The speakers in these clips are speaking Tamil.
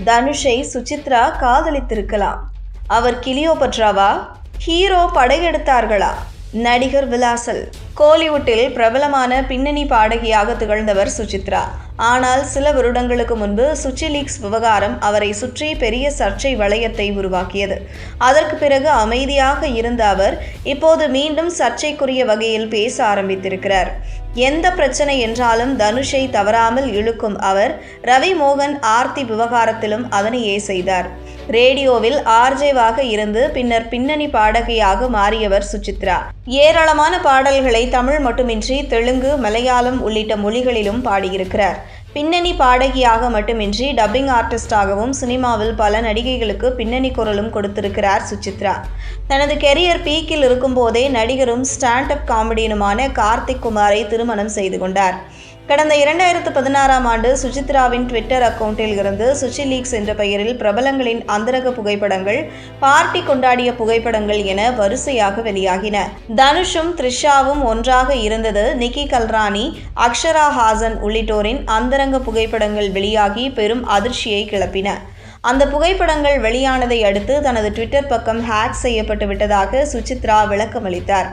தனுஷை சுசித்ரா காதலித்திருக்கலாம். அவர் கிளியோபட்ராவா? ஹீரோ படையெடுத்தார்களா? நடிகர் விலாசல். கோலிவுட்டில் பிரபலமான பின்னணி பாடகியாக திகழ்ந்தவர் சுசித்ரா. ஆனால் சில வருடங்களுக்கு முன்பு சுச்சிலீக்ஸ் விவகாரம் அவரை சுற்றி பெரிய சர்ச்சை வளையத்தை உருவாக்கியது. அதற்கு பிறகு அமைதியாக இருந்த அவர் இப்போது மீண்டும் சர்ச்சைக்குரிய வகையில் பேச ஆரம்பித்திருக்கிறார். எந்த பிரச்சனை என்றாலும் தனுஷை தவறாமல் இழுக்கும் அவர் ரவி மோகன் ஆர்த்தி விவகாரத்திலும் அதனையே செய்தார். ரேடியோவில் ஆர்ஜேவாக இருந்து பின்னர் பின்னணி பாடகியாக மாறியவர் சுசித்ரா. ஏராளமான பாடல்களை தமிழ் மட்டுமின்றி தெலுங்கு, மலையாளம் உள்ளிட்ட மொழிகளிலும் பாடியிருக்கிறார். பின்னணி பாடகியாக மட்டுமின்றி டப்பிங் ஆர்டிஸ்டாகவும் சினிமாவில் பல நடிகைகளுக்கு பின்னணி குரலும் கொடுத்திருக்கிறார் சுசித்ரா. தனது கெரியர் பீக்கில் இருக்கும்போதே நடிகரும் ஸ்டாண்ட் அப் காமெடியனுமான கார்த்திக் குமாரை திருமணம் செய்து கொண்டார். கடந்த 2016ஆம் ஆண்டு சுசித்ராவின் ட்விட்டர் அக்கவுண்டில் இருந்து சுச்சிலீக்ஸ் என்ற பெயரில் பிரபலங்களின் அந்தரங்க புகைப்படங்கள், பார்ட்டி கொண்டாடிய புகைப்படங்கள் என வரிசையாக வெளியாகின. தனுஷும் த்ரிஷாவும் ஒன்றாக இருந்தது, நிக்கி கல்ராணி, அக்ஷரா ஹாசன் உள்ளிட்டோரின் அந்தரங்க புகைப்படங்கள் வெளியாகி பெரும் அதிர்ச்சியை கிளப்பின. அந்த புகைப்படங்கள் வெளியானதை அடுத்து தனது ட்விட்டர் பக்கம் ஹேக் செய்யப்பட்டு விட்டதாக சுசித்ரா விளக்கமளித்தார்.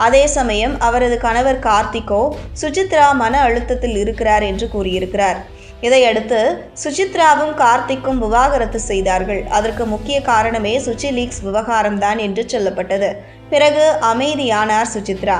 அதே சமயம் அவரது கணவர் கார்த்திக்கோ சுசித்ரா மன அழுத்தத்தில் இருக்கிறார் என்று கூறியிருக்கிறார். இதையடுத்து சுசித்ராவும் கார்த்திக்கும் விவாகரத்து செய்தார்கள். அதற்கு முக்கிய காரணமே சுச்சிலீக்ஸ் விவகாரம்தான் என்று சொல்லப்பட்டது. பிறகு அமைதியானார் சுசித்ரா.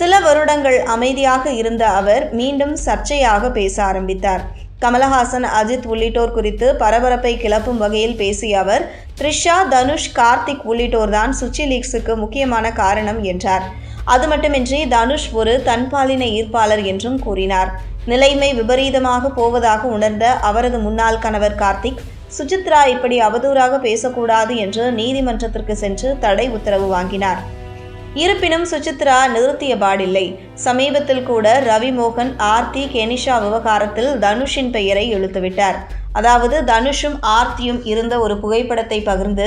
சில வருடங்கள் அமைதியாக இருந்த அவர் மீண்டும் சர்ச்சையாக பேச ஆரம்பித்தார். கமலஹாசன், அஜித் உள்ளிட்டோர் குறித்து பரபரப்பை கிளப்பும் வகையில் பேசிய அவர் த்ரிஷா, தனுஷ், கார்த்திக் உள்ளிட்டோர்தான் சுச்சிலீக்ஸுக்கு முக்கியமான காரணம் என்றார். அது மட்டுமின்றி தனுஷ் ஒரு தன்பாலின ஈர்ப்பாளர் என்றும் கூறினார். நிலைமை விபரீதமாக போவதாக உணர்ந்த அவரது முன்னாள் கணவர் கார்த்திக் சுசித்ரா இப்படி அவதூறாக பேசக்கூடாது என்று நீதிமன்றத்திற்கு சென்று தடை உத்தரவு வாங்கினார். இருப்பினும் சுசித்ரா நிறுத்திய பாடில்லை. சமீபத்தில் கூட ரவி மோகன், ஆர்த்தி, கெனிஷா விவகாரத்தில் தனுஷின் பெயரை இழுத்துவிட்டார். அதாவது தனுஷும் ஆர்த்தியும் இருந்த ஒரு புகைப்படத்தை பகிர்ந்து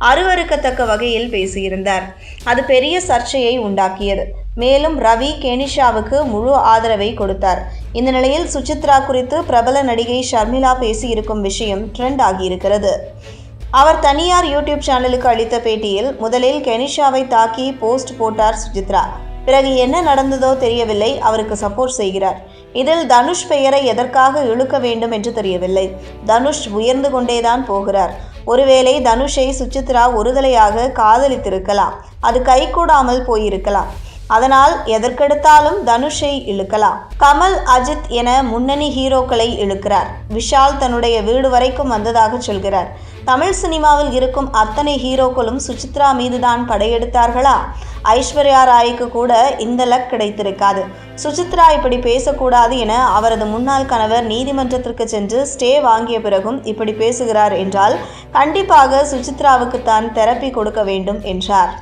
அருவருக்கத்தக்க வகையில் பேசியிருந்தார். அது பெரிய சர்ச்சையை உண்டாக்கியது. மேலும் ரவி கெனிஷாவுக்கு முழு ஆதரவை கொடுத்தார். இந்த நிலையில் சுசித்ரா குறித்து பிரபல நடிகை ஷர்மிளா பேசியிருக்கும் விஷயம் ட்ரெண்ட் ஆகியிருக்கிறது. அவர் தனியார் யூடியூப் சேனலுக்கு அளித்த பேட்டியில் முதலில் கெனிஷாவை தாக்கி போஸ்ட் போட்டார் சுசித்ரா. பிறகு என்ன நடந்ததோ தெரியவில்லை, அவருக்கு சப்போர்ட் செய்கிறார். இதில் தனுஷ் பெயரை எதற்காக இழுக்க வேண்டும் என்று தெரியவில்லை. தனுஷ் உயர்ந்து கொண்டேதான் போகிறார். ஒருவேளை தனுஷை சுசித்ரா ஒருதலையாக காதலித்திருக்கலாம். அது கைகூடாமல் போயிருக்கலாம். அதனால் எதற்கெடுத்தாலும் தனுஷை இழுக்கலாம். கமல், அஜித் என முன்னணி ஹீரோக்களை இழுக்கிறார். விஷால் தன்னுடைய வீடு வரைக்கும் வந்ததாக சொல்கிறார். தமிழ் சினிமாவில் இருக்கும் அத்தனை ஹீரோக்களும் சுசித்ரா மீதுதான் படையெடுத்தார்களா? ஐஸ்வர்யா ராய்க்கு கூட இந்த லக் கிடைத்திருக்காது. சுசித்ரா இப்படி பேசக்கூடாது என அவரது முன்னாள் கணவர் நீதிமன்றத்திற்கு சென்று ஸ்டே வாங்கிய பிறகும் இப்படி பேசுகிறார் என்றால் கண்டிப்பாக சுசித்ராவுக்கு தான் தெரப்பி கொடுக்க வேண்டும் என்றார்.